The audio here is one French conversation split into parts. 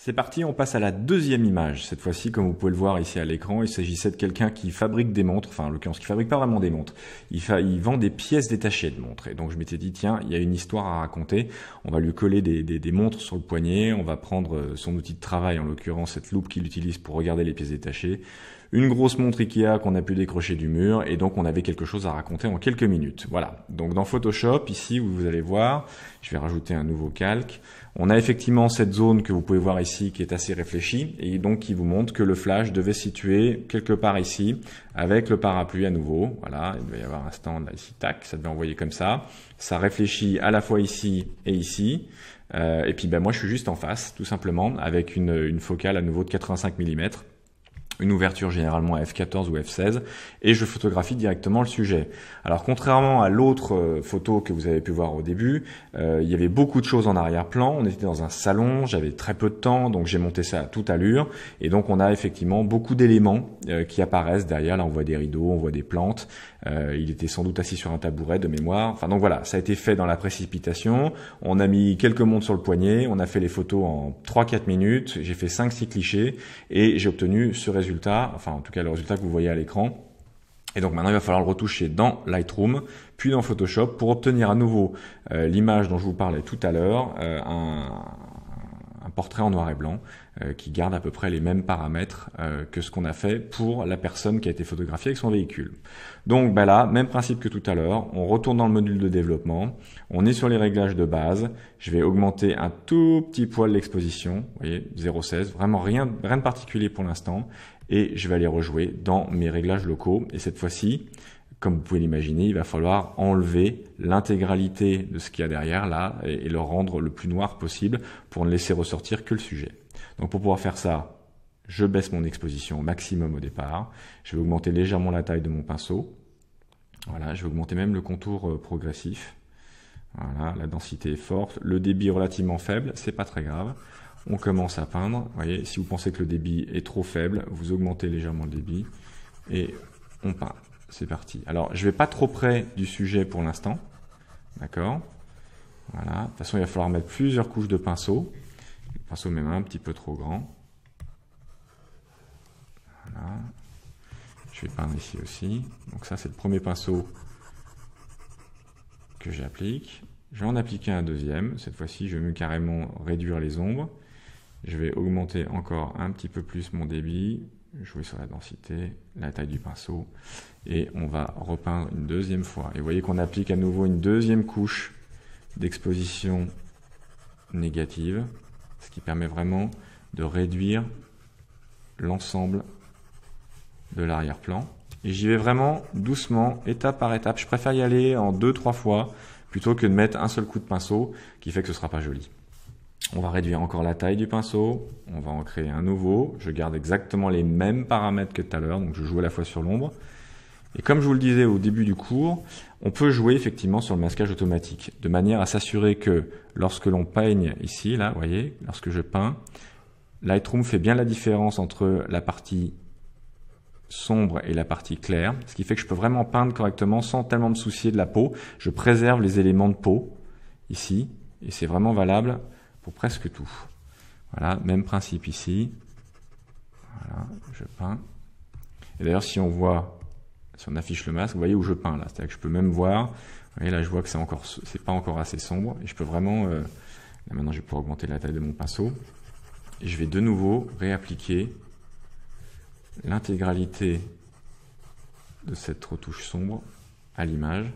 C'est parti, on passe à la deuxième image. Cette fois-ci, comme vous pouvez le voir ici à l'écran, il s'agissait de quelqu'un qui fabrique des montres, enfin en l'occurrence qui fabrique pas vraiment des montres. Il vend des pièces détachées de montres. Et donc je m'étais dit, tiens, il y a une histoire à raconter. On va lui coller des montres sur le poignet, on va prendre son outil de travail, en l'occurrence cette loupe qu'il utilise pour regarder les pièces détachées. Une grosse montre Ikea qu'on a pu décrocher du mur et donc on avait quelque chose à raconter en quelques minutes. Voilà, donc dans Photoshop, ici vous allez voir, je vais rajouter un nouveau calque. On a effectivement cette zone que vous pouvez voir ici qui est assez réfléchie et donc qui vous montre que le flash devait se situer quelque part ici avec le parapluie à nouveau. Voilà, il devait y avoir un stand là ici, tac, ça devait envoyer comme ça. Ça réfléchit à la fois ici et ici. Et puis moi je suis juste en face tout simplement avec une focale à nouveau de 85 mm. Une ouverture généralement à f14 ou f16 et je photographie directement le sujet. Alors contrairement à l'autre photo que vous avez pu voir au début, il y avait beaucoup de choses en arrière-plan, on était dans un salon, j'avais très peu de temps donc j'ai monté ça à toute allure et donc on a effectivement beaucoup d'éléments qui apparaissent derrière. Là on voit des rideaux, on voit des plantes, il était sans doute assis sur un tabouret de mémoire, enfin donc voilà, ça a été fait dans la précipitation, on a mis quelques montres sur le poignet, on a fait les photos en 3-4 minutes, j'ai fait 5-6 clichés et j'ai obtenu ce résultat. Enfin en tout cas le résultat que vous voyez à l'écran. Et donc maintenant il va falloir le retoucher dans Lightroom, puis dans Photoshop pour obtenir à nouveau l'image dont je vous parlais tout à l'heure, un portrait en noir et blanc qui garde à peu près les mêmes paramètres que ce qu'on a fait pour la personne qui a été photographiée avec son véhicule. Donc là, même principe que tout à l'heure, on retourne dans le module de développement, on est sur les réglages de base, je vais augmenter un tout petit poil l'exposition, vous voyez, 0,16, vraiment rien de particulier pour l'instant, et je vais aller rejouer dans mes réglages locaux, et cette fois-ci, comme vous pouvez l'imaginer, il va falloir enlever l'intégralité de ce qu'il y a derrière là et le rendre le plus noir possible pour ne laisser ressortir que le sujet. Donc pour pouvoir faire ça, je baisse mon exposition au maximum au départ. Je vais augmenter légèrement la taille de mon pinceau. Voilà, je vais augmenter même le contour progressif. Voilà, la densité est forte, le débit relativement faible, c'est pas très grave. On commence à peindre. Vous voyez, si vous pensez que le débit est trop faible, vous augmentez légèrement le débit et on peint. C'est parti. Alors, je vais pas trop près du sujet pour l'instant. D'accord. Voilà. De toute façon, il va falloir mettre plusieurs couches de pinceau. Le pinceau même un petit peu trop grand. Voilà. Je vais peindre ici aussi. Donc ça, c'est le premier pinceau que j'applique. Je vais en appliquer un deuxième. Cette fois-ci, je vais carrément réduire les ombres. Je vais augmenter encore un petit peu plus mon débit. Jouer sur la densité, la taille du pinceau et on va repeindre une deuxième fois. Et vous voyez qu'on applique à nouveau une deuxième couche d'exposition négative, ce qui permet vraiment de réduire l'ensemble de l'arrière-plan. Et j'y vais vraiment doucement, étape par étape. Je préfère y aller en 2-3 fois plutôt que de mettre un seul coup de pinceau qui fait que ce sera pas joli. On va réduire encore la taille du pinceau, on va en créer un nouveau, je garde exactement les mêmes paramètres que tout à l'heure, donc je joue à la fois sur l'ombre. Et comme je vous le disais au début du cours, on peut jouer effectivement sur le masquage automatique, de manière à s'assurer que lorsque l'on peigne ici, là, vous voyez, lorsque je peins, Lightroom fait bien la différence entre la partie sombre et la partie claire, ce qui fait que je peux vraiment peindre correctement sans tellement me soucier de la peau. Je préserve les éléments de peau ici, et c'est vraiment valable pour presque tout. Voilà, même principe ici. Voilà, je peins. Et d'ailleurs, si on voit, si on affiche le masque, vous voyez où je peins là. C'est-à-dire que je peux même voir, vous voyez là, je vois que c'est pas encore assez sombre. Et je peux vraiment, là maintenant je vais pouvoir augmenter la taille de mon pinceau. Et je vais de nouveau réappliquer l'intégralité de cette retouche sombre à l'image.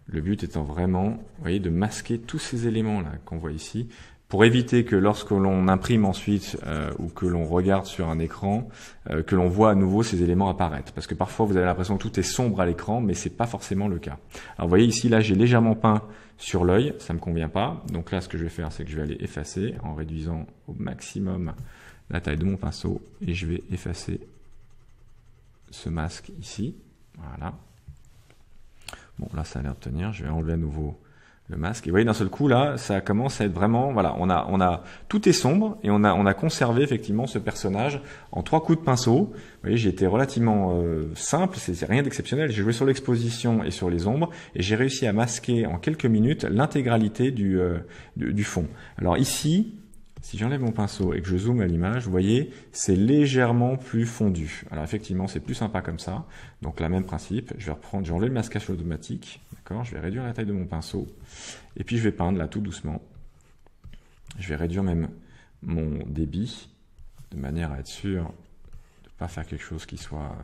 Le but étant vraiment, vous voyez, de masquer tous ces éléments-là qu'on voit ici, pour éviter que lorsque l'on imprime ensuite ou que l'on regarde sur un écran, que l'on voit à nouveau ces éléments apparaître. Parce que parfois vous avez l'impression que tout est sombre à l'écran, mais c'est pas forcément le cas. Alors vous voyez ici, là j'ai légèrement peint sur l'œil, ça me convient pas. Donc là ce que je vais faire, c'est que je vais aller effacer en réduisant au maximum la taille de mon pinceau et je vais effacer ce masque ici. Voilà. Bon, là, ça a l'air de tenir. Je vais enlever à nouveau le masque. Et vous voyez, d'un seul coup, là, ça commence à être vraiment, voilà, tout est sombre et on a conservé effectivement ce personnage en 3 coups de pinceau. Vous voyez, j'ai été relativement simple, c'est rien d'exceptionnel. J'ai joué sur l'exposition et sur les ombres et j'ai réussi à masquer en quelques minutes l'intégralité du fond. Alors ici, Si j'enlève mon pinceau et que je zoome à l'image, vous voyez, c'est légèrement plus fondu. Alors effectivement, c'est plus sympa comme ça. Donc là, même principe, je vais reprendre, j'enlève le masquage automatique, d'accord, je vais réduire la taille de mon pinceau, et puis je vais peindre là tout doucement. Je vais réduire même mon débit, de manière à être sûr de ne pas faire quelque chose qui soit...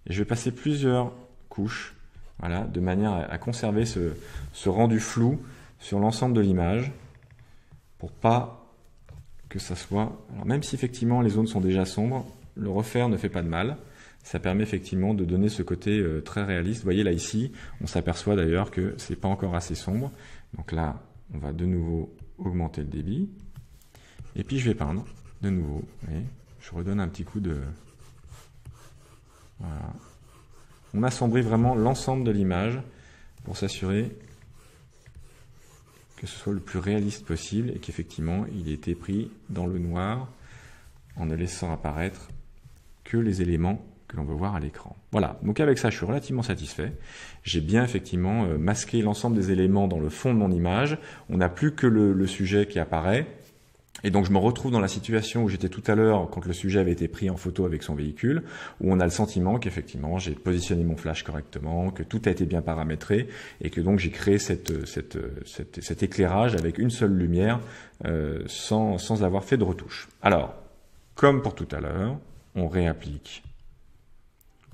Et je vais passer plusieurs couches, voilà, de manière à conserver ce rendu flou sur l'ensemble de l'image, pour pas que ça soit... Alors même si effectivement les zones sont déjà sombres, le refaire ne fait pas de mal. Ça permet effectivement de donner ce côté très réaliste. Vous voyez là ici, on s'aperçoit d'ailleurs que c'est pas encore assez sombre. Donc là, on va de nouveau augmenter le débit. Et puis je vais peindre de nouveau. Vous voyez, je redonne un petit coup de... Voilà. On assombrit vraiment l'ensemble de l'image pour s'assurer que ce soit le plus réaliste possible et qu'effectivement il ait été pris dans le noir en ne laissant apparaître que les éléments que l'on veut voir à l'écran. Voilà, donc avec ça je suis relativement satisfait. J'ai bien effectivement masqué l'ensemble des éléments dans le fond de mon image. On n'a plus que le sujet qui apparaît. Et donc je me retrouve dans la situation où j'étais tout à l'heure quand le sujet avait été pris en photo avec son véhicule, où on a le sentiment qu'effectivement j'ai positionné mon flash correctement, que tout a été bien paramétré et que donc j'ai créé cet éclairage avec une seule lumière sans avoir fait de retouche. Alors, comme pour tout à l'heure, on réapplique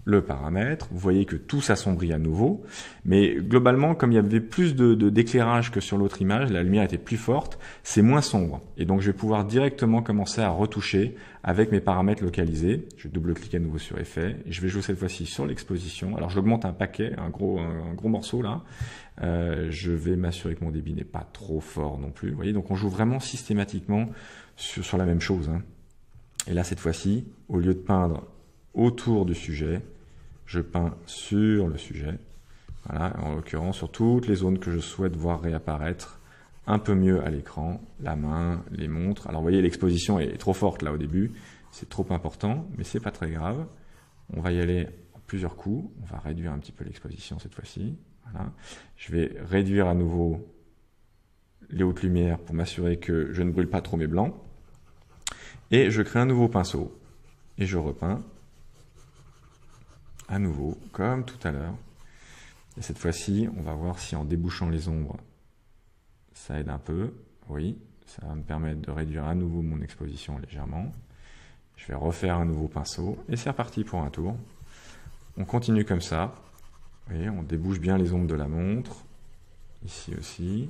le paramètre, vous voyez que tout s'assombrit à nouveau, mais globalement, comme il y avait plus d'éclairage que sur l'autre image, la lumière était plus forte, c'est moins sombre. Et donc je vais pouvoir directement commencer à retoucher avec mes paramètres localisés. Je double-clique à nouveau sur Effet, et je vais jouer cette fois-ci sur l'exposition. Alors j'augmente un paquet, un gros morceau là. Je vais m'assurer que mon débit n'est pas trop fort non plus. Vous voyez, donc on joue vraiment systématiquement sur la même chose, hein. Et là, cette fois-ci, au lieu de peindre autour du sujet, je peins sur le sujet, voilà, en l'occurrence sur toutes les zones que je souhaite voir réapparaître un peu mieux à l'écran, la main, les montres. Alors vous voyez, l'exposition est trop forte là au début, c'est trop important, mais c'est pas très grave. On va y aller en plusieurs coups, on va réduire un petit peu l'exposition cette fois-ci. Voilà. Je vais réduire à nouveau les hautes lumières pour m'assurer que je ne brûle pas trop mes blancs. Et je crée un nouveau pinceau et je repeins à nouveau, comme tout à l'heure. Et cette fois-ci, on va voir si en débouchant les ombres, ça aide un peu. Oui, ça va me permettre de réduire à nouveau mon exposition légèrement. Je vais refaire un nouveau pinceau, et c'est reparti pour un tour. On continue comme ça. Vous voyez, on débouche bien les ombres de la montre. Ici aussi.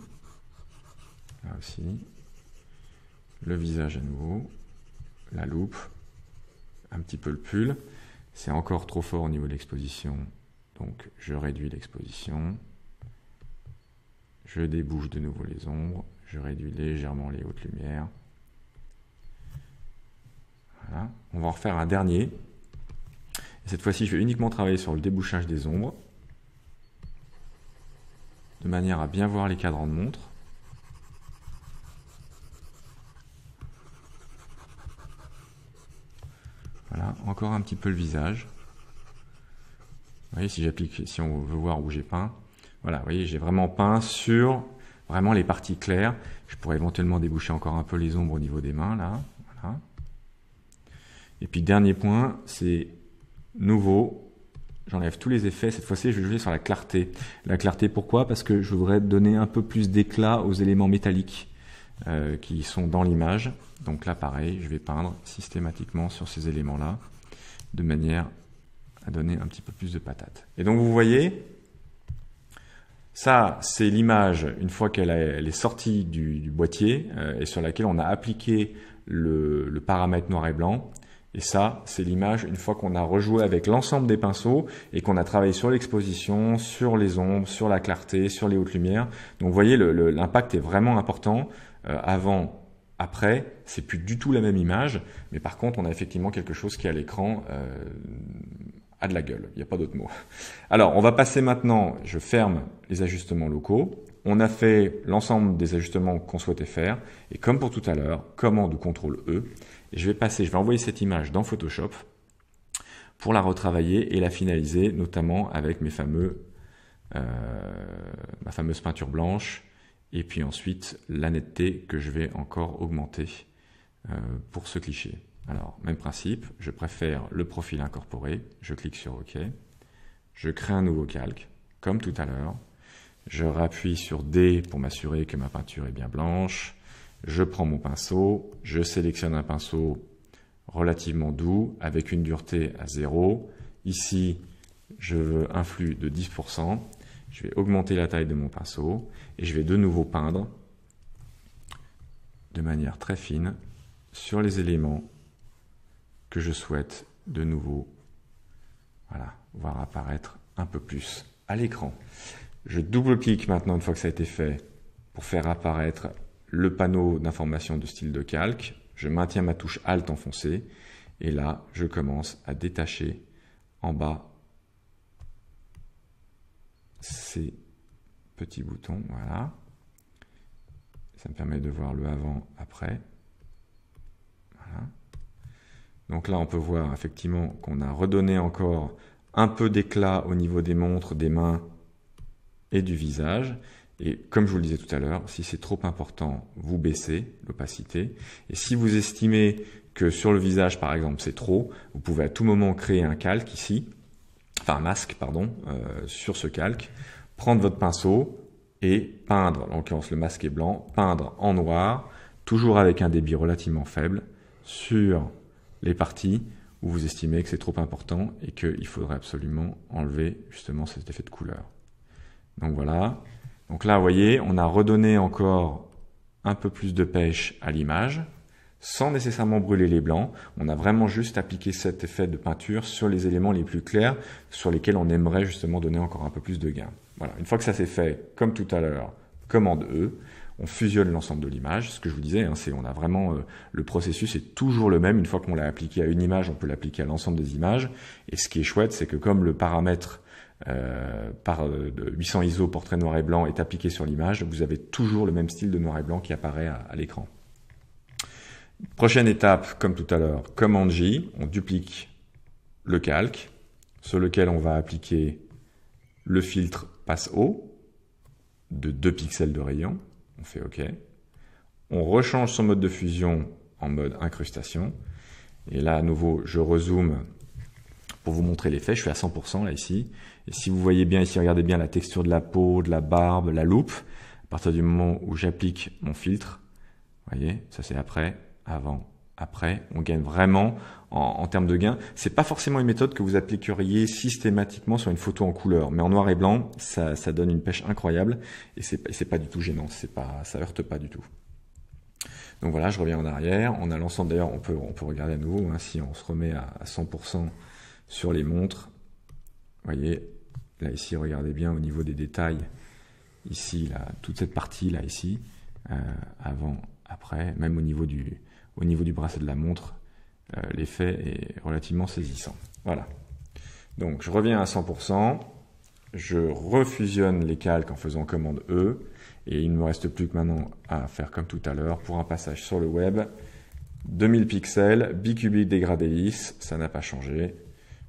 Là aussi. Le visage à nouveau. La loupe. Un petit peu le pull. C'est encore trop fort au niveau de l'exposition, donc je réduis l'exposition. Je débouche de nouveau les ombres, je réduis légèrement les hautes lumières. Voilà. On va en refaire un dernier. Et cette fois-ci, je vais uniquement travailler sur le débouchage des ombres, de manière à bien voir les cadrans de montre. Voilà, encore un petit peu le visage. Vous voyez, si j'applique, si on veut voir où j'ai peint, voilà, vous voyez, j'ai vraiment peint sur vraiment les parties claires. Je pourrais éventuellement déboucher encore un peu les ombres au niveau des mains, là. Voilà. Et puis, dernier point, c'est nouveau. J'enlève tous les effets. Cette fois-ci, je vais jouer sur la clarté. La clarté, pourquoi? Parce que je voudrais donner un peu plus d'éclat aux éléments métalliques qui sont dans l'image. Donc là, pareil, je vais peindre systématiquement sur ces éléments-là, de manière à donner un petit peu plus de patate. Et donc, vous voyez, ça, c'est l'image, une fois qu'elle est sortie du boîtier, et sur laquelle on a appliqué le paramètre noir et blanc. Et ça, c'est l'image, une fois qu'on a rejoué avec l'ensemble des pinceaux, et qu'on a travaillé sur l'exposition, sur les ombres, sur la clarté, sur les hautes lumières. Donc, vous voyez, l'impact est vraiment important. Avant, après, c'est plus du tout la même image, mais par contre, on a effectivement quelque chose qui, à l'écran, a de la gueule. Il n'y a pas d'autre mot. Alors, on va passer maintenant, je ferme les ajustements locaux. On a fait l'ensemble des ajustements qu'on souhaitait faire, et comme pour tout à l'heure, commande ou CTRL E, et je vais envoyer cette image dans Photoshop pour la retravailler et la finaliser, notamment avec ma fameuse peinture blanche, et puis ensuite la netteté que je vais encore augmenter pour ce cliché. Alors, même principe, je préfère le profil incorporé, je clique sur OK, je crée un nouveau calque, comme tout à l'heure, je rappuie sur D pour m'assurer que ma peinture est bien blanche, je prends mon pinceau, je sélectionne un pinceau relativement doux, avec une dureté à 0, ici je veux un flux de 10%, je vais augmenter la taille de mon pinceau, et je vais de nouveau peindre de manière très fine sur les éléments que je souhaite de nouveau voir apparaître un peu plus à l'écran. Je double-clique maintenant, une fois que ça a été fait, pour faire apparaître le panneau d'information de style de calque. Je maintiens ma touche Alt enfoncée, et là, je commence à détacher en bas ces petits boutons. Voilà. Ça me permet de voir le avant-après. Voilà. Donc là, on peut voir effectivement qu'on a redonné encore un peu d'éclat au niveau des montres, des mains et du visage. Et comme je vous le disais tout à l'heure, si c'est trop important, vous baissez l'opacité. Et si vous estimez que sur le visage, par exemple, c'est trop, vous pouvez à tout moment créer un calque ici, enfin un masque, pardon, sur ce calque, prendre votre pinceau et peindre, en l'occurrence le masque est blanc, peindre en noir, toujours avec un débit relativement faible, sur les parties où vous estimez que c'est trop important et qu'il faudrait absolument enlever justement cet effet de couleur. Donc voilà. Donc là, vous voyez, on a redonné encore un peu plus de pêche à l'image, sans nécessairement brûler les blancs. On a vraiment juste appliqué cet effet de peinture sur les éléments les plus clairs, sur lesquels on aimerait justement donner encore un peu plus de gain. Voilà. Une fois que ça c'est fait, comme tout à l'heure, commande E, on fusionne l'ensemble de l'image. Ce que je vous disais, c'est on a vraiment le processus est toujours le même. Une fois qu'on l'a appliqué à une image, on peut l'appliquer à l'ensemble des images. Et ce qui est chouette, c'est que comme le paramètre par 800 ISO portrait noir et blanc est appliqué sur l'image, vous avez toujours le même style de noir et blanc qui apparaît à l'écran. Prochaine étape, comme tout à l'heure, commande J, on duplique le calque sur lequel on va appliquer le filtre passe haut de 2 pixels de rayon. On fait OK. On rechange son mode de fusion en mode incrustation. Et là, à nouveau, je rezoome pour vous montrer l'effet. Je suis à 100% là, ici. Et si vous voyez bien ici, regardez bien la texture de la peau, de la barbe, la loupe. À partir du moment où j'applique mon filtre, vous voyez, ça c'est après, avant, après. On gagne vraiment en termes de gain. C'est pas forcément une méthode que vous appliqueriez systématiquement sur une photo en couleur. Mais en noir et blanc, ça donne une pêche incroyable. Et c'est pas du tout gênant. Ça heurte pas du tout. Donc voilà, je reviens en arrière. On a l'ensemble, d'ailleurs, on peut regarder à nouveau, hein, si on se remet à 100% sur les montres. Vous voyez, là ici, regardez bien au niveau des détails. Ici, là, toute cette partie là ici, avant, après, même au niveau du bracelet de la montre, l'effet est relativement saisissant. Voilà. Donc je reviens à 100%, je refusionne les calques en faisant commande E, et il ne me reste plus que maintenant à faire comme tout à l'heure pour un passage sur le web. 2000 pixels, bicubique dégradé lisse, ça n'a pas changé.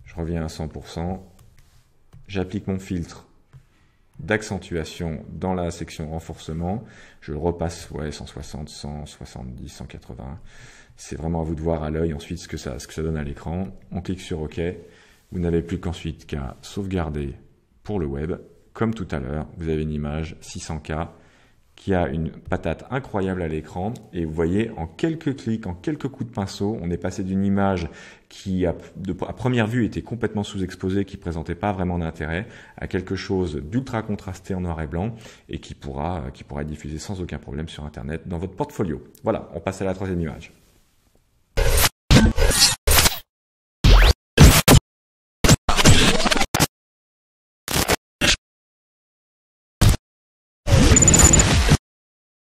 Je reviens à 100%, j'applique mon filtre d'accentuation dans la section renforcement, je le repasse 160, 170, 180. C'est vraiment à vous de voir à l'œil ensuite ce que ça donne à l'écran. On clique sur OK. Vous n'avez plus qu'ensuite qu'à sauvegarder pour le web. Comme tout à l'heure, vous avez une image 600K qui a une patate incroyable à l'écran. Et vous voyez, en quelques clics, en quelques coups de pinceau, on est passé d'une image qui, à première vue, était complètement sous-exposée, qui présentait pas vraiment d'intérêt, à quelque chose d'ultra contrasté en noir et blanc et qui pourra être diffusé sans aucun problème sur Internet dans votre portfolio. Voilà, on passe à la troisième image.